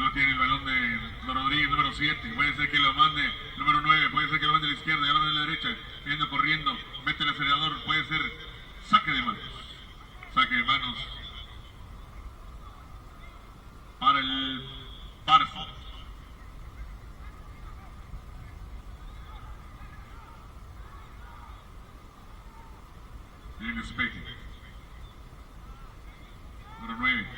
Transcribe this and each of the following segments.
lo tiene el balón de Rodríguez, número 7. Puede ser que lo mande número 9. Puede ser que lo mande a la izquierda, ya lo mande a la derecha. Viendo corriendo, mete el acelerador. Puede ser saque de manos. Saque de manos para el Barça. Bien Espeje. Número 9.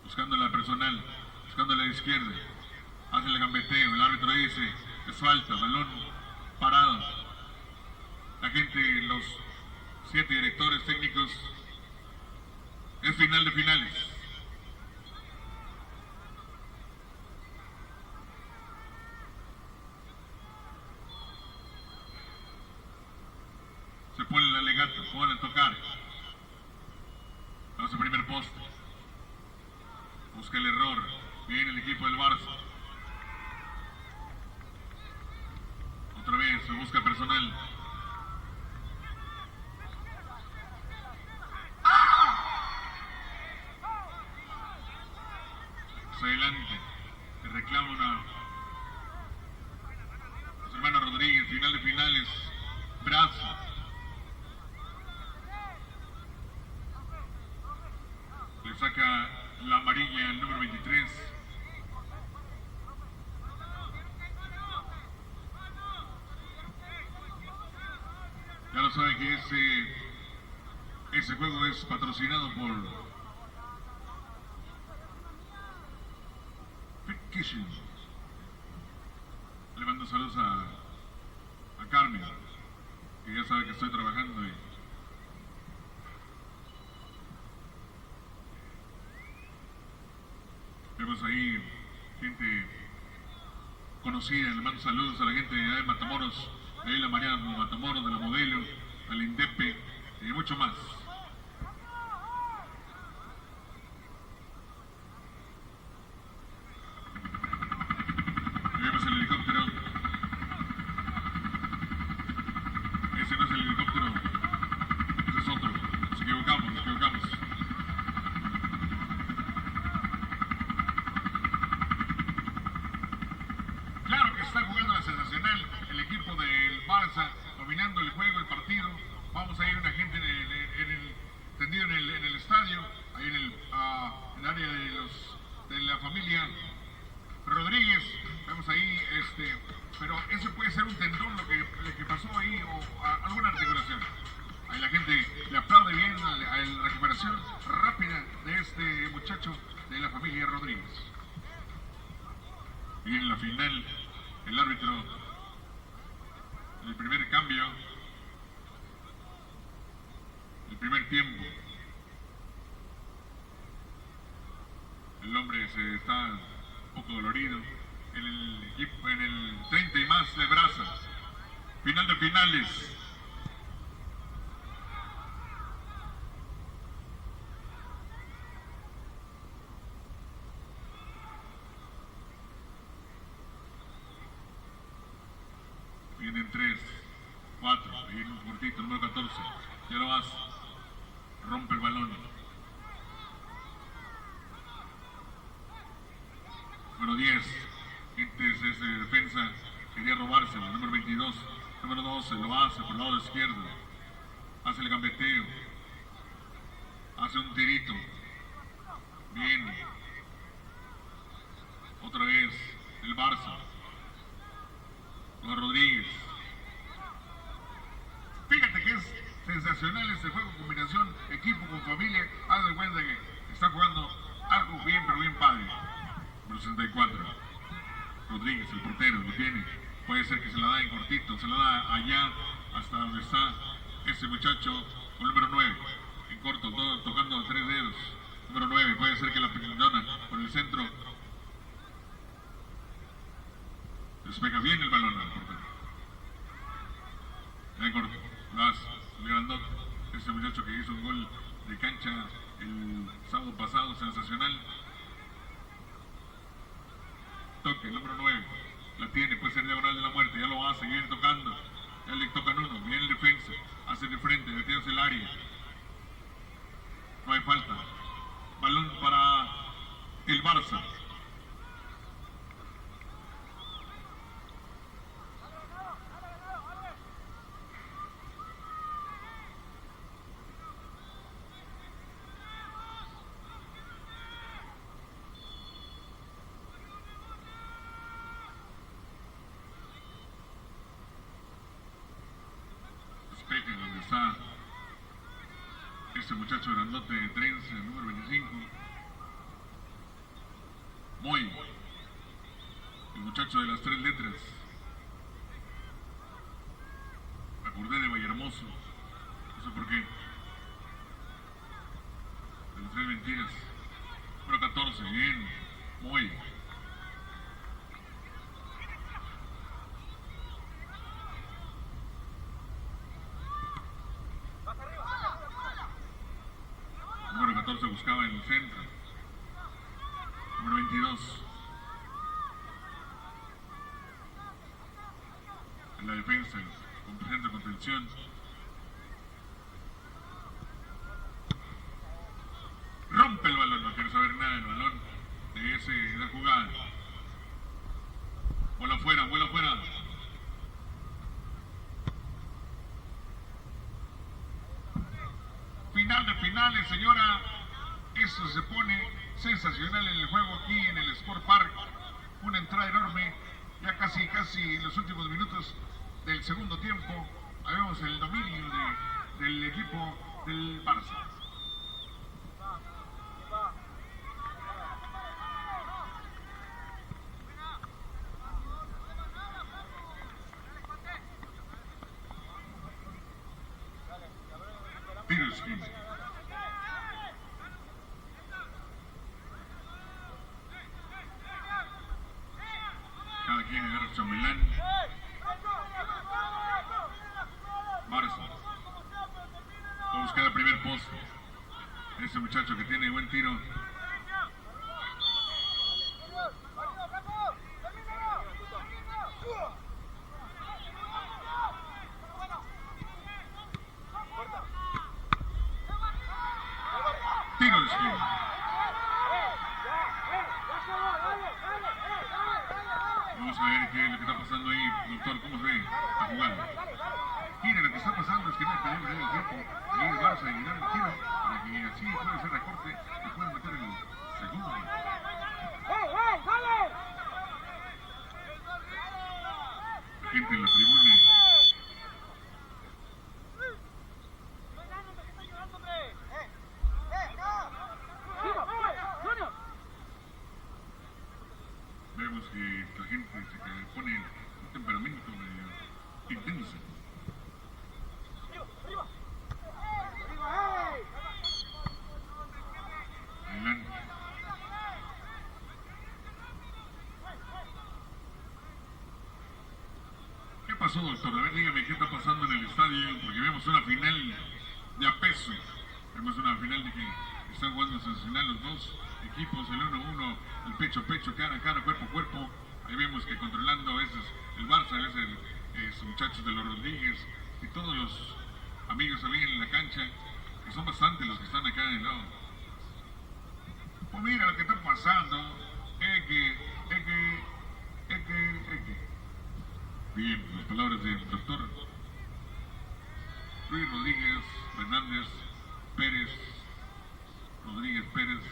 Buscando la personal. Buscando la izquierda. Hace el gambeteo. El árbitro dice es falta. Balón parado. La gente, los 7 directores técnicos. Es final de finales. Se pone el alegato, pone el tocar. Vamos al primer poste. Busca el error. Viene el equipo del Barça. Otra vez se busca personal. Adelante. Se reclama una. Los hermanos Rodríguez, final de finales. Brazo. Le saca la amarilla el número 23. Ya lo saben que ese juego es patrocinado por Kitchen. Le mando saludos a Carmen, que ya sabe que estoy trabajando y vemos ahí gente conocida. Le mando saludos a la gente de Matamoros, de ahí la María Matamoros, de la Modelo, al Indepe y mucho más. Vemos el helicóptero. Ese no es el helicóptero, ese es otro. Nos equivocamos, nos equivocamos. Claro que está jugando la sensacional el equipo del Barça, dominando el juego, el partido. Vamos a ir una gente tendido en el estadio, ahí en el área de la familia Rodríguez. Vemos ahí, pero ese puede ser un tendón lo que pasó ahí o alguna articulación. Ahí la gente le aplaude bien a la recuperación rápida de este muchacho de la familia Rodríguez. Y en la final, el árbitro, el primer cambio, el primer tiempo. El hombre se está un poco dolorido. En el 30 y más de Brazas. Final de finales. Vienen 3, 4, viene un cortito, número 14. Ya lo hace. Rompe el balón. Número 10. Antes ese defensa quería robárselo. Número 22. Número 12. Lo hace por el lado izquierdo. Hace el gambeteo. Hace un tirito. Viene. Otra vez el Barça. Con Rodríguez. Fíjate que es sensacional este juego, combinación, equipo con familia. Haz de cuenta que está jugando algo bien, pero bien padre. Número 64. Rodríguez, el portero, lo tiene. Puede ser que se la da en cortito, se la da allá, hasta donde está ese muchacho con número 9. En corto, todo tocando 3 dedos. Número 9, puede ser que la perdona por el centro. Despega bien el balón al portero. En corto, el grandote, ese muchacho que hizo un gol de cancha el sábado pasado, sensacional. Toque, el número 9, la tiene, puede ser diagonal de la muerte, ya lo hace, viene tocando, ya le tocan uno, viene el defensa, hace de frente, metiéndose el área. No hay falta. Balón para el Barça. está este muchacho grandote de trenza, el número 25. Moy, el muchacho de las 3 letras. Me acordé de Vallehermoso, no sé por qué. De las 3 mentiras. Número 14, bien, Moy. Número 14 buscaba en el centro. Número 22. En la defensa, con presente contención. Rompe el balón, no quiere saber nada del balón de esa jugada. Bola afuera, bola afuera. Final de finales, señora. Eso se pone sensacional en el juego aquí en el Sport Park. Una entrada enorme. Ya casi en los últimos minutos del segundo tiempo. Ahí vemos el dominio del equipo del Barça. Piroski. Cada quien agarra su chambelán. Barça. Va a buscar el primer poste. Ese muchacho que tiene buen tiro. Piroski. Vamos a ver qué es lo que está pasando ahí, doctor, cómo se ve la jugada. Mire, lo que está pasando es que no hay peligro en el tiempo. Ahí el Barça a llegar el tiro para que así pueda hacer recorte y pueda meter el segundo. La gente en la tribuna. Vemos que la gente se pone un temperamento intenso. Adelante. ¿Qué pasó, doctor? A ver, dígame qué está pasando en el estadio, porque vemos una final de a peso. Vemos una final de que están jugando sensacional los dos equipos, el 1-1, el pecho a pecho, cara a cara, cuerpo a cuerpo. Ahí vemos que controlando a veces el Barça, a veces los muchachos de los Rodríguez y todos los amigos ahí en la cancha, que son bastantes los que están acá en el lado. Pues mira lo que está pasando. Bien, las palabras del doctor Luis Rodríguez, Fernández, Pérez, Rodríguez Pérez,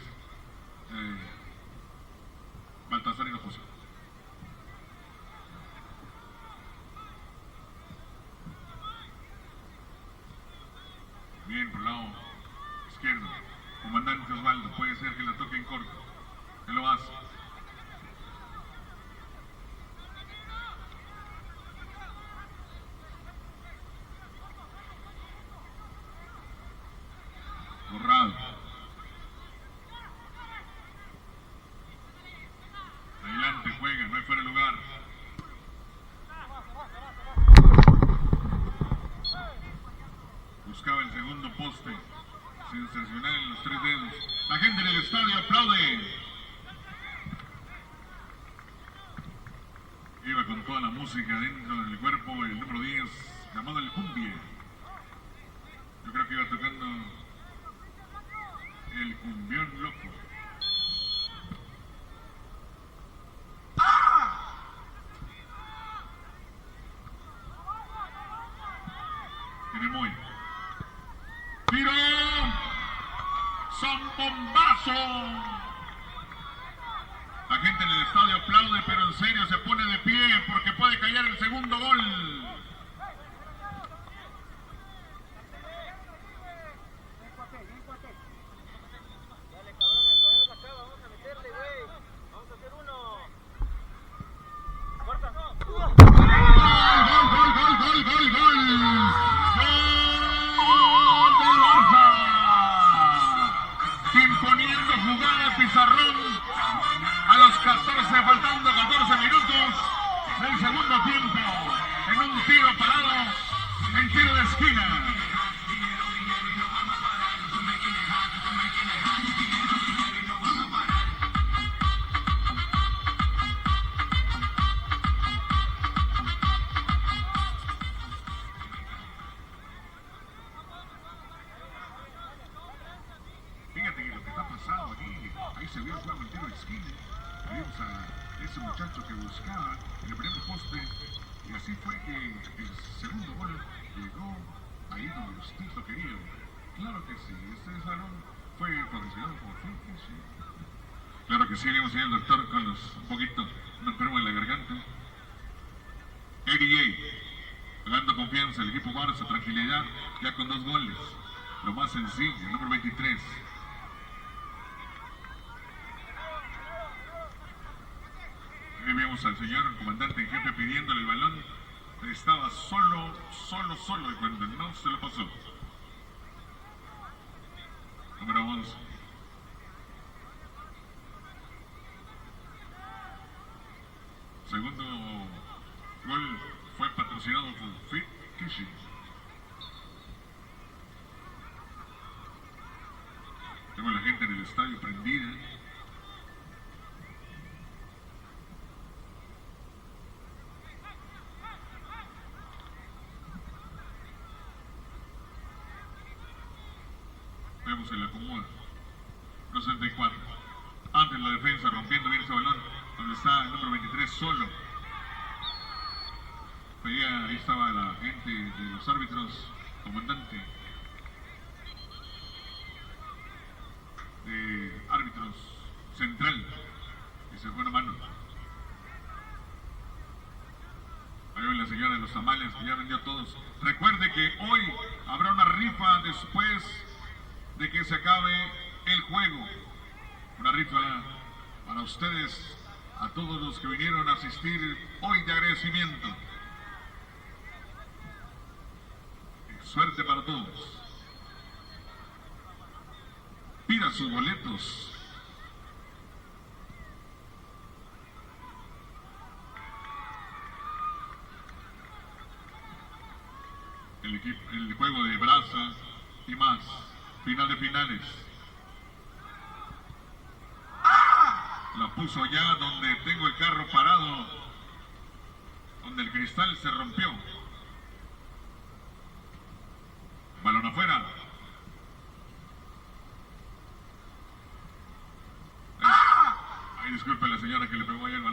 Baltasar Hinojosa. Bien, por el lado izquierdo, comandante Osvaldo, puede ser que la toque en corto. Él lo hace. Borrado. Adelante, juega, no hay fuera de lugar. Buscaba el segundo poste. Sensacional en los 3 dedos. La gente en el estadio aplaude. Iba con toda la música dentro del cuerpo el número 10, llamado el cumbia. Yo creo que iba tocando el cumbión loco. Tiene muy. ¡Tiro! ¡Son bombazo! La gente en el estadio aplaude, pero en serio se pone de pie porque puede caer el segundo gol. ese muchacho que buscaba en el primer poste. Y así fue que el segundo gol llegó ahí donde usted lo quería. Claro que sí, este balón fue patrocinado por Finky, sí. Claro que sí, vamos a ir al doctor con un poquito un enfermo en la garganta. ADA, dando confianza al equipo Barça, tranquilidad, ya con 2 goles. Lo más sencillo, el número 23. Ahí vemos al señor comandante en jefe pidiéndole el balón. Estaba solo, y cuando no se lo pasó. Número 11. Segundo gol fue patrocinado por Fit Kishi. Tengo a la gente en el estadio prendida. Vemos el acomodo. 64. Antes la defensa rompiendo bien ese balón. Donde está el número 23 solo. Ahí estaba la gente de los árbitros, comandante de árbitros central, y se fue una mano. Ahí ven la señora de los tamales que ya vendió todos. Recuerde que hoy habrá una rifa después de que se acabe el juego. Una rifa para ustedes, a todos los que vinieron a asistir hoy de agradecimiento. Suerte para todos. Pida sus boletos. El juego de Brasa y más. Final de finales. La puso allá donde tengo el carro parado, donde el cristal se rompió. Balón afuera. Ay, disculpe la señora que le pegó allá.